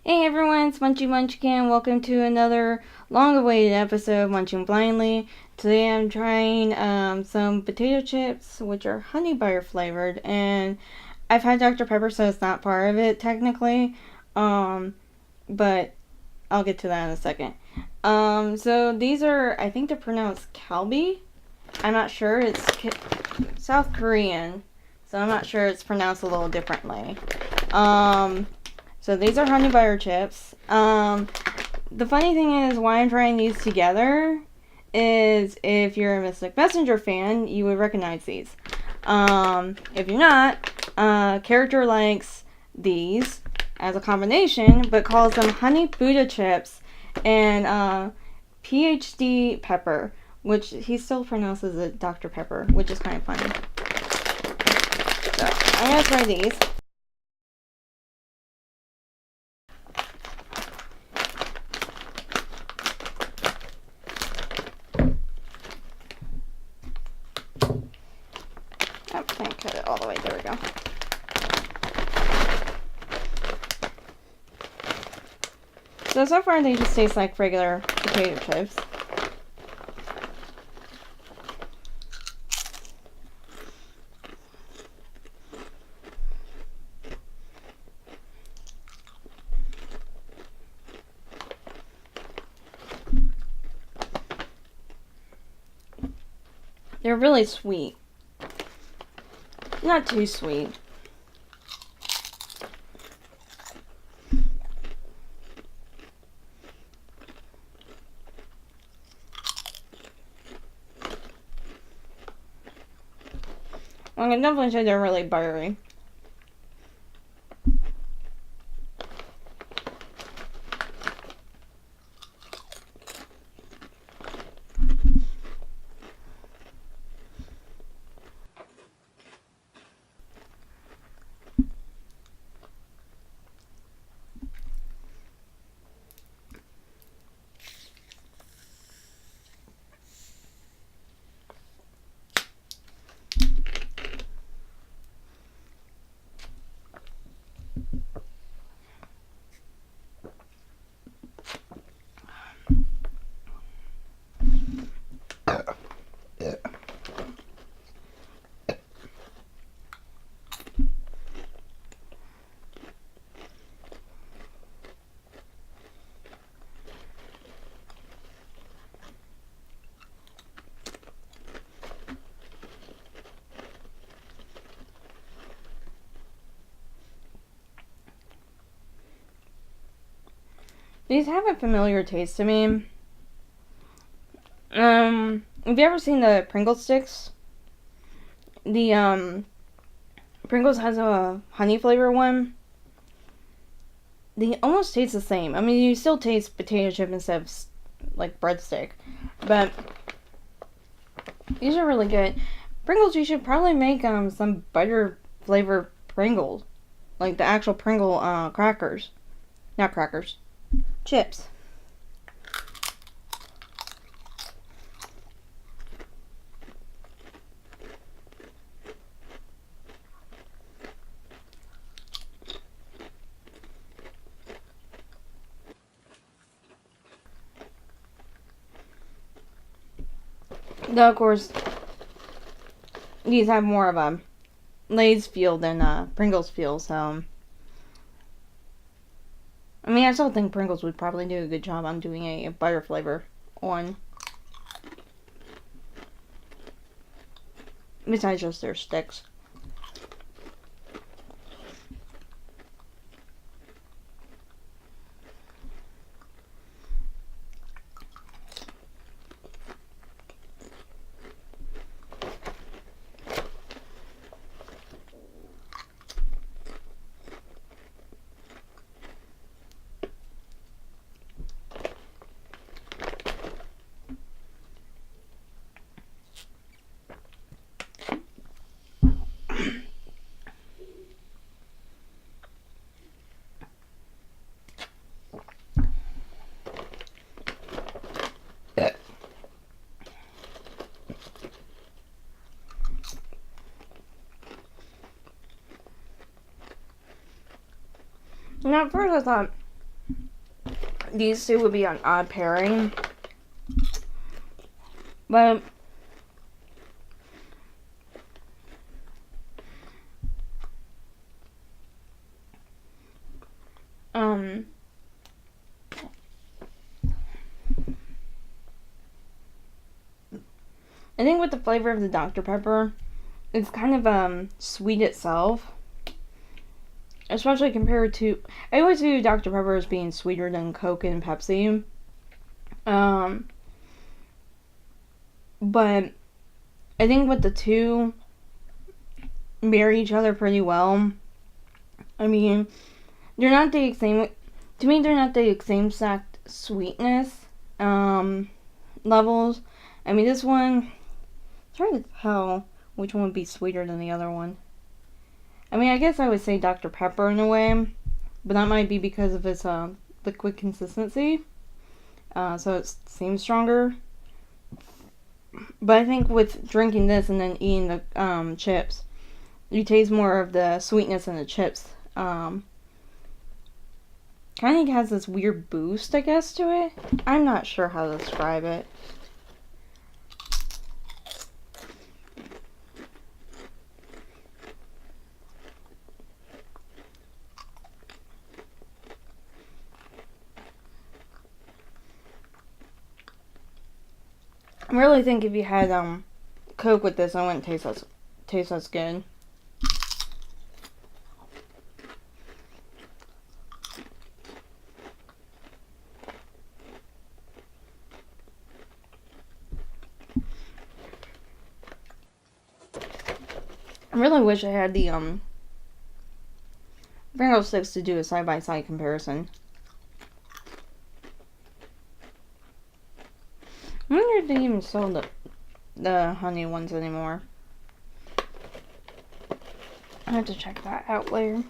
Hey everyone, it's Munchie Munchkin. Welcome to another long-awaited episode of Munching Blindly. Today I'm trying some potato chips, which are honey butter flavored, and I've had Dr. Pepper, so it's not part of it technically. But I'll get to that in a second. So these are, I think they're pronounced Calbee. I'm not sure. It's South Korean, so I'm not sure. It's pronounced a little differently. So these are honey butter chips. The funny thing is, why I'm trying these together is if you're a Mystic Messenger fan, you would recognize these. If you're not, character likes these as a combination, but calls them honey Buddha chips and PhD pepper, which he still pronounces it Dr. Pepper, which is kind of funny. So I'm gonna try these. Oh, can't cut it all the way. There we go. So far they just taste like regular potato chips. They're really sweet. Not too sweet. I can definitely say they're really buttery. These have a familiar taste to me. Have you ever seen the Pringles sticks? The Pringles has a honey flavor one. They almost taste the same. I mean, you still taste potato chip instead of like breadstick, but these are really good. Pringles, you should probably make some butter flavor Pringles, like the actual Pringle crackers, not crackers, chips. Though, of course, these have more of a Lay's feel than Pringles feel, so. I mean, I still think Pringles would probably do a good job on doing a butter flavor one. Besides just their sticks. Now, at first I thought these two would be an odd pairing. But I think with the flavor of the Dr. Pepper, it's kind of sweet itself. Especially compared to, I always view Dr. Pepper as being sweeter than Coke and Pepsi. But I think with the two marry each other pretty well. I mean, they're not the same, to me they're not the same exact sweetness levels. I mean, this one, it's hard to tell which one would be sweeter than the other one. I mean, I guess I would say Dr. Pepper in a way, but that might be because of its liquid consistency, so it seems stronger. But I think with drinking this and then eating the chips, you taste more of the sweetness in the chips. Kind of has this weird boost, I guess, to it. I'm not sure how to describe it. I really think if you had Coke with this, it wouldn't taste as good. I really wish I had the Pringles sticks to do a side-by-side comparison. I wonder if they even sell the honey ones anymore. I have to check that out later.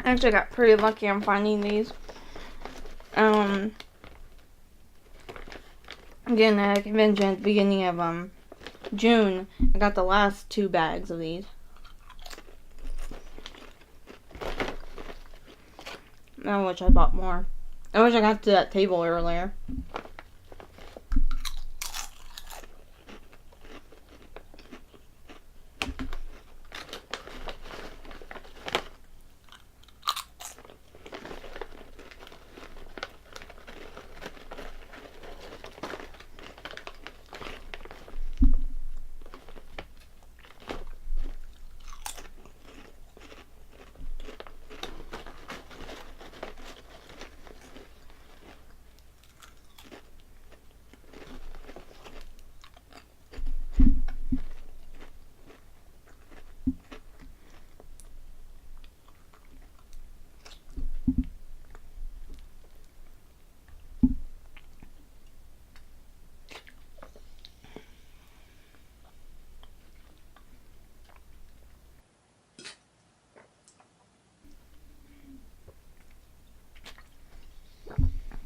I actually got pretty lucky on finding these. Again, at a convention at the beginning of June, I got the last 2 bags of these. I wish I bought more. I wish I got to that table earlier.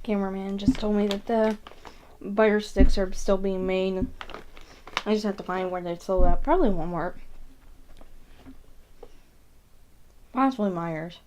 Cameraman just told me that the butter sticks are still being made. I just have to find where they sold out. Probably Walmart. Possibly Myers.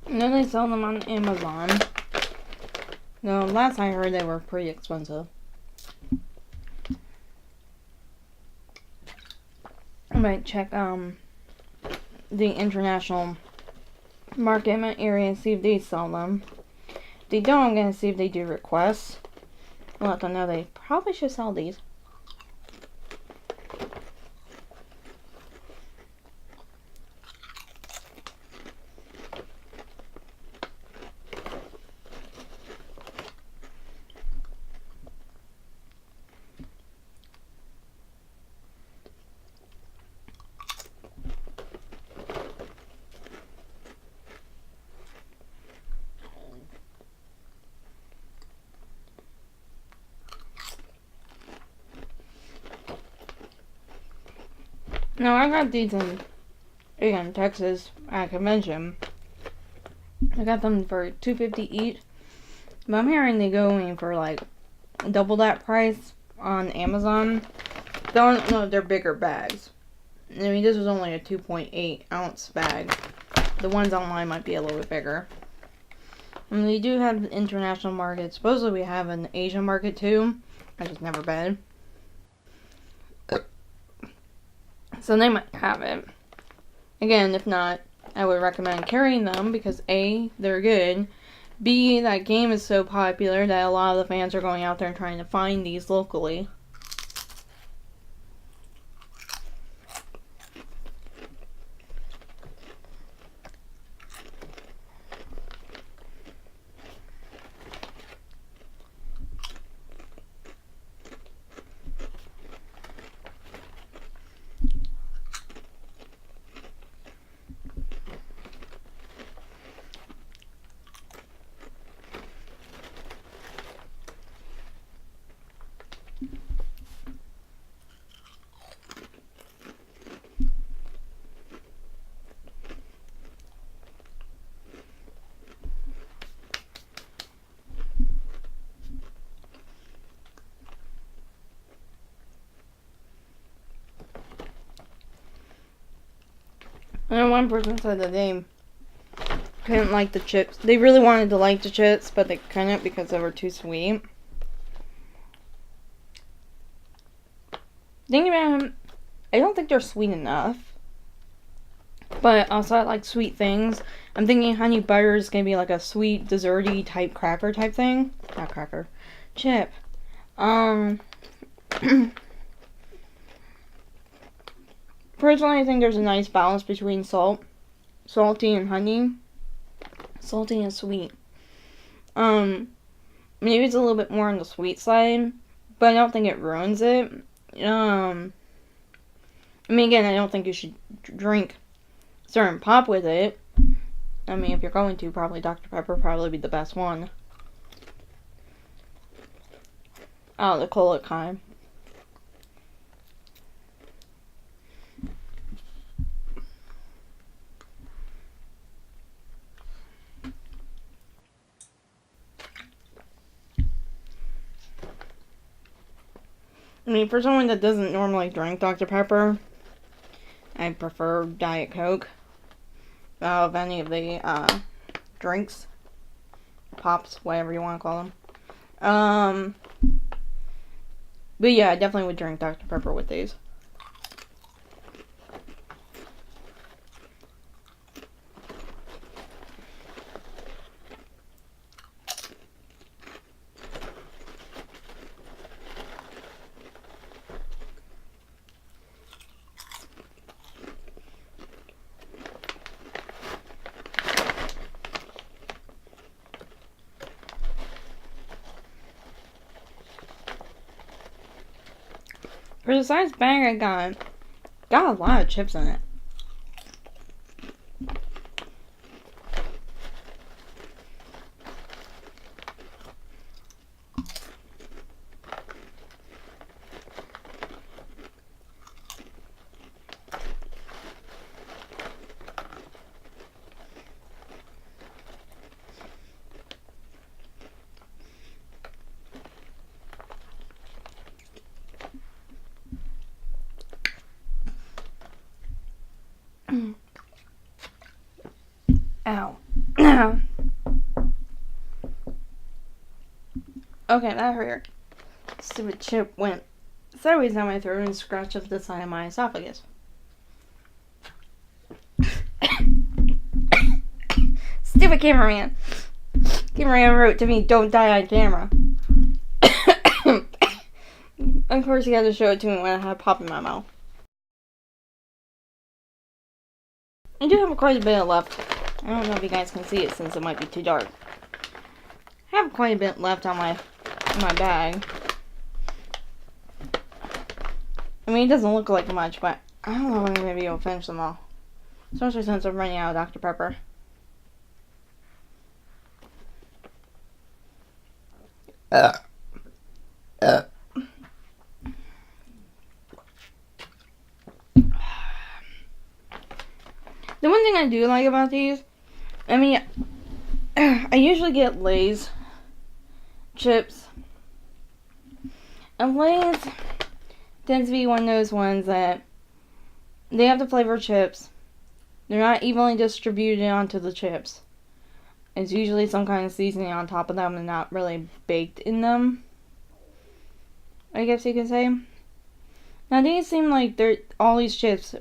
And then they sell them on Amazon. No, last I heard they were pretty expensive. I might check the international market in my area and see if they sell them. If they don't, I'm gonna see if they do requests. I'll let them know they probably should sell these. Now I got these in Texas at a convention. I got them for $2.50 each. But I'm hearing they going for like double that price on Amazon. Don't know if they're bigger bags. I mean, this was only a 2.8 ounce bag. The ones online might be a little bit bigger. And we do have the international market. Supposedly we have an Asian market too. I just never been. So they might have it. Again, if not, I would recommend carrying them because A, they're good. B, that game is so popular that a lot of the fans are going out there and trying to find these locally. And one person said that they couldn't like the chips. They really wanted to like the chips, but they couldn't because they were too sweet. Thinking about them, I don't think they're sweet enough. But also I like sweet things. I'm thinking honey butter is going to be like a sweet, desserty type cracker type thing. Not cracker. Chip. Personally, I think there's a nice balance between salty and honey. Salty and sweet. Maybe it's a little bit more on the sweet side, but I don't think it ruins it. I mean, again, I don't think you should drink certain pop with it. I mean, if you're going to, probably Dr. Pepper probably be the best one. Oh, the cola kind. I mean, for someone that doesn't normally drink Dr. Pepper, I prefer Diet Coke of any of the drinks, pops, whatever you want to call them. But yeah, I definitely would drink Dr. Pepper with these. For the size bag I got a lot of chips in it. Ow. Okay, that hurt. Stupid chip went sideways down my throat and scratched up the side of my esophagus. Stupid cameraman. Cameraman wrote to me, "Don't die on camera." Of course, he had to show it to me when I had a pop in my mouth. I do have quite a bit left. I don't know if you guys can see it since it might be too dark. I have quite a bit left on my bag. I mean, it doesn't look like much, but I don't know if I'm going to be able to finish them all. Especially since I'm running out of Dr. Pepper. The one thing I do like about these, I mean, I usually get Lay's chips. And Lay's tends to be one of those ones that they have the flavored chips. They're not evenly distributed onto the chips. It's usually some kind of seasoning on top of them and not really baked in them, I guess you could say. Now these seem like all these chips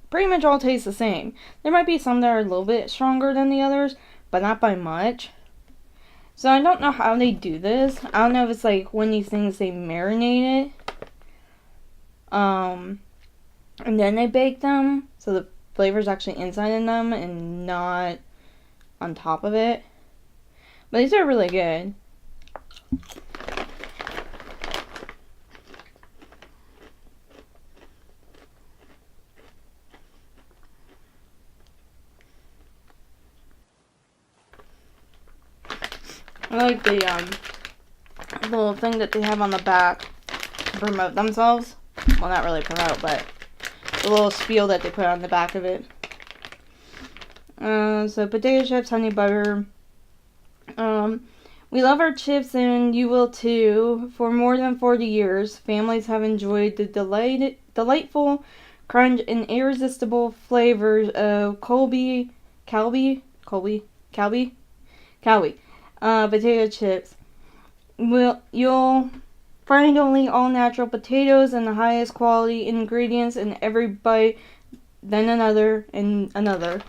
pretty much all taste the same. There might be some that are a little bit stronger than the others, but not by much. So I don't know how they do this. I don't know if it's like one of these things they marinate it. And then they bake them, so the flavor's actually inside in them and not on top of it. But these are really good. I like the little thing that they have on the back to promote themselves. Well, not really promote, but the little spiel that they put on the back of it. So potato chips, honey butter. We love our chips and you will too. For more than 40 years, families have enjoyed the delightful crunch and irresistible flavors of Calbee potato chips. You'll find only all natural potatoes and the highest quality ingredients in every bite, then another and another.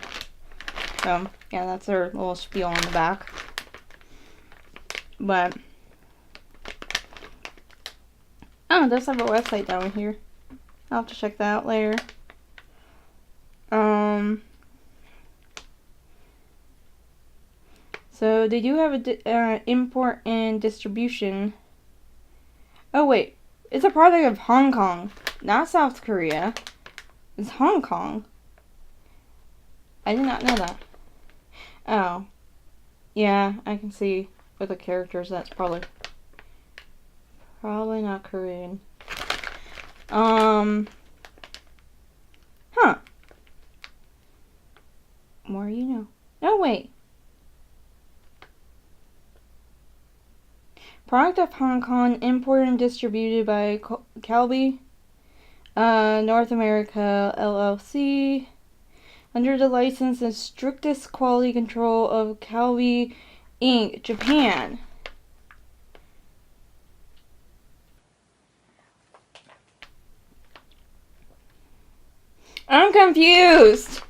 So, yeah, that's their little spiel on the back. But, oh, it does have a website down here. I'll have to check that out later. So they do have a import and distribution. Oh wait, it's a product of Hong Kong, not South Korea. It's Hong Kong. I did not know that. Oh, yeah, I can see with the characters that's probably not Korean. Huh. More you know. No, wait. Product of Hong Kong, imported and distributed by Calbee, North America, LLC, under the license and strictest quality control of Calbee, Inc., Japan. I'm confused!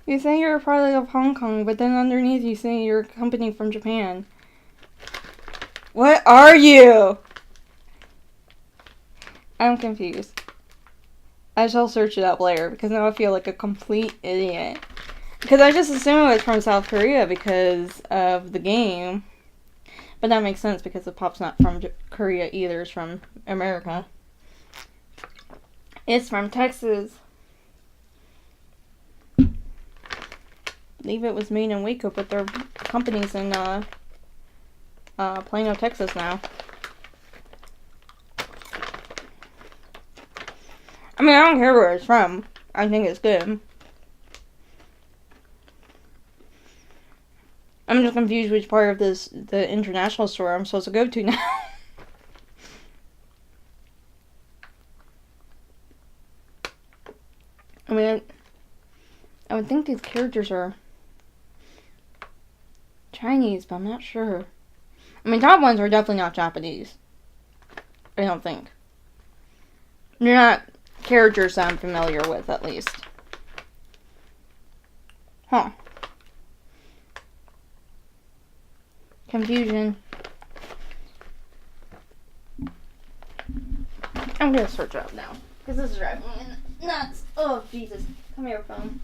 You say you're a product of Hong Kong, but then underneath you say you're a company from Japan. What are you? I'm confused. I shall search it up later, because now I feel like a complete idiot. Because I just assumed it was from South Korea because of the game. But that makes sense because the pop's not from Korea either, it's from America. It's from Texas. I believe it was made in Waco, but their company's in Plano, Texas now. I mean, I don't care where it's from. I think it's good. I'm just confused which part of the international store I'm supposed to go to now. mean, I would think these characters are Chinese, but I'm not sure. I mean, top ones are definitely not Japanese. I don't think. They're not characters that I'm familiar with, at least. Huh. Confusion. I'm gonna search it up now, because this is driving me nuts. Oh, Jesus. Come here, phone.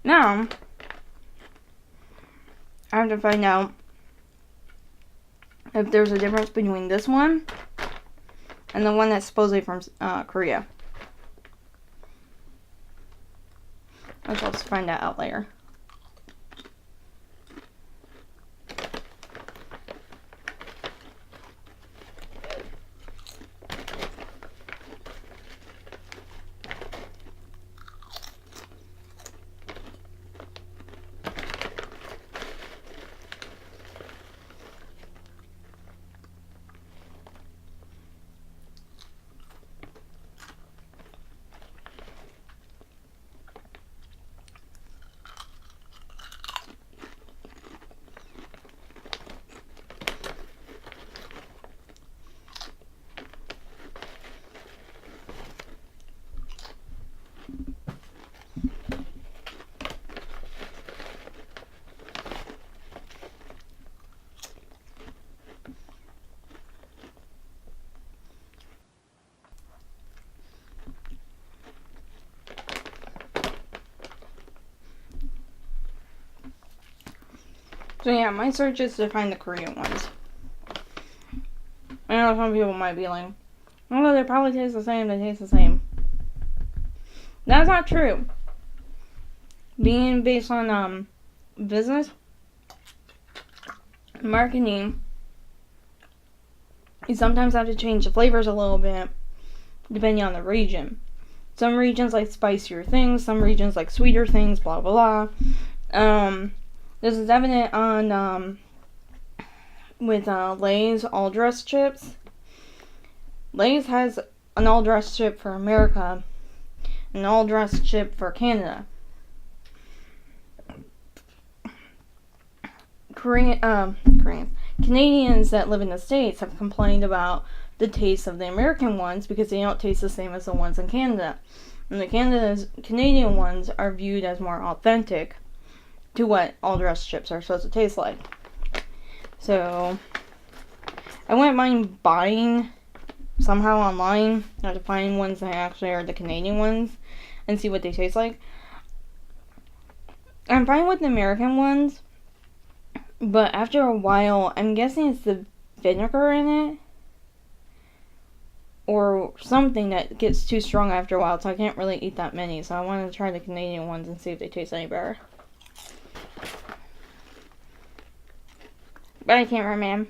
Now, I have to find out if there's a difference between this one and the one that's supposedly from Korea. I'll just find that out later. So yeah, my search is to find the Korean ones. I know some people might be like, oh, they probably taste the same, they taste the same. That's not true. Being based on business, marketing, you sometimes have to change the flavors a little bit depending on the region. Some regions like spicier things, some regions like sweeter things, blah blah blah. This is evident on with Lay's all dressed chips. Lay's has an all dressed chip for America, an all dressed chip for Canada. Canadians that live in the States have complained about the taste of the American ones because they don't taste the same as the ones in Canada. And the Canadian ones are viewed as more authentic to what all dressed chips are supposed to taste like. So I wouldn't mind buying somehow online. I have to find ones that actually are the Canadian ones and see what they taste like. I'm fine with the American ones, but after a while, I'm guessing it's the vinegar in it or something that gets too strong after a while, so I can't really eat that many. So I want to try the Canadian ones and see if they taste any better. But I can't remember.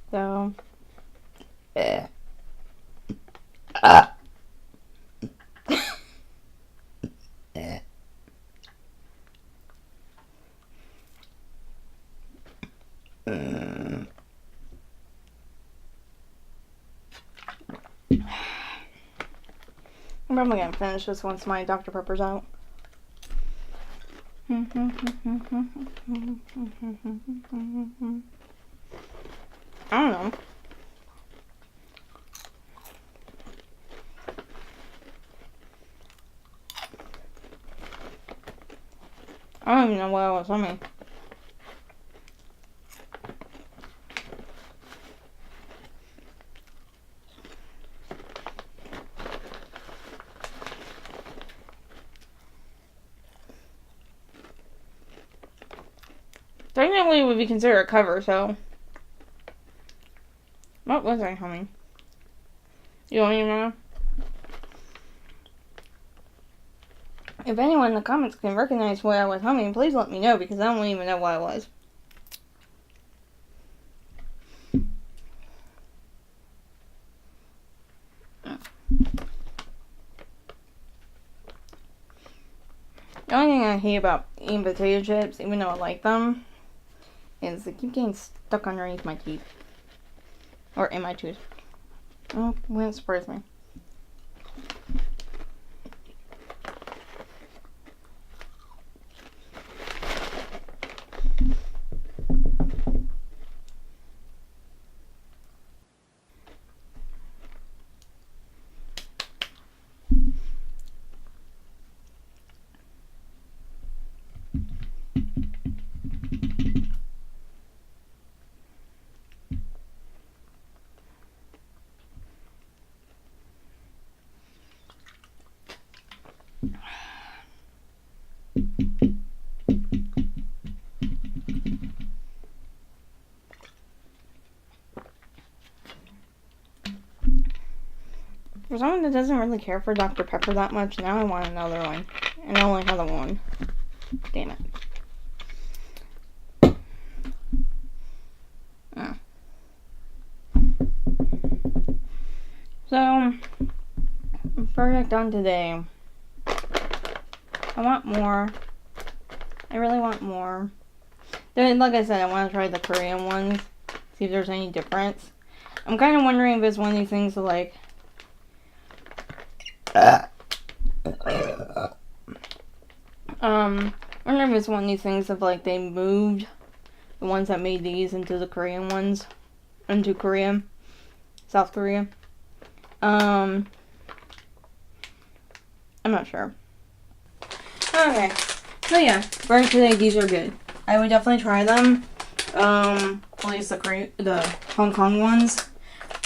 So. I'm probably gonna finish this once my Dr. Pepper's out. I don't know. I don't even know what else on me. Technically, it would be considered a cover, so. What was I humming? You don't even know? If anyone in the comments can recognize what I was humming, please let me know, because I don't even know what it was. The only thing I hate about eating potato chips, even though I like them, is they keep getting stuck underneath my teeth. Or in my tooth. Oh, wouldn't surprise me. For someone that doesn't really care for Dr. Pepper that much, now I want another one. And I only have the one. Damn it. Oh. So, project done today. I want more. I really want more. Then, like I said, I want to try the Korean ones. See if there's any difference. I'm kind of wondering if it's one of these things that, like, I wonder if it's one of these things of, like, they moved the ones that made these into the Korean ones. Into Korea. South Korea. I'm not sure. Okay. So yeah, for today, these are good. I would definitely try them. At least the Hong Kong ones.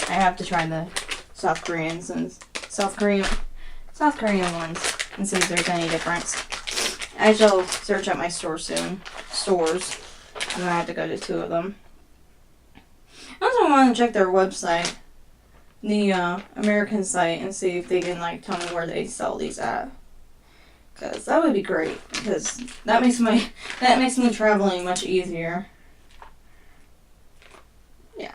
I have to try the South Koreans and South Korean ones and see if there's any difference. I shall search out my store soon. Stores. And I have to go to 2 of them. I also want to check their website, the American site, and see if they can like tell me where they sell these at. Cause that would be great. Because that makes me traveling much easier. Yeah.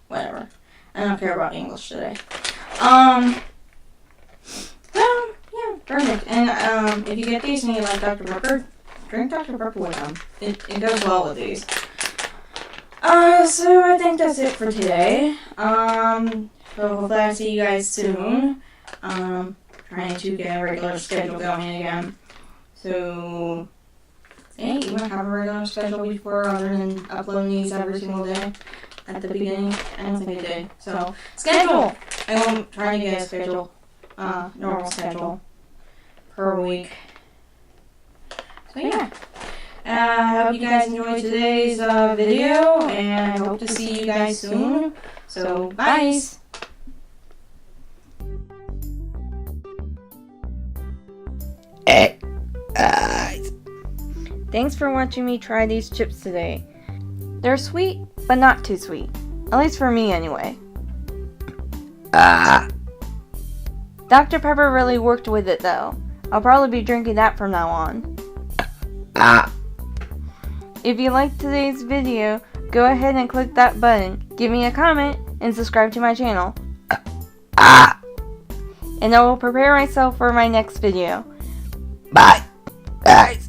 Whatever. I don't care about English today. Yeah, perfect. And if you get these and you like Dr. Pepper, drink Dr. Pepper with them. It goes well with these. So I think that's it for today. So hopefully I'll see you guys soon. Trying to get a regular schedule going again. So, hey, you want to have a regular schedule before other than uploading these every single day at the beginning? I don't think I did. So, schedule! I will try to get a schedule, normal schedule per week. So, yeah. I hope you guys enjoyed today's video, and I hope to see you guys soon. So, bye! Thanks for watching me try these chips today. They're sweet, but not too sweet. At least for me, anyway. Dr. Pepper really worked with it, though. I'll probably be drinking that from now on. If you liked today's video, go ahead and click that button, give me a comment, and subscribe to my channel. And I will prepare myself for my next video. Bye, guys.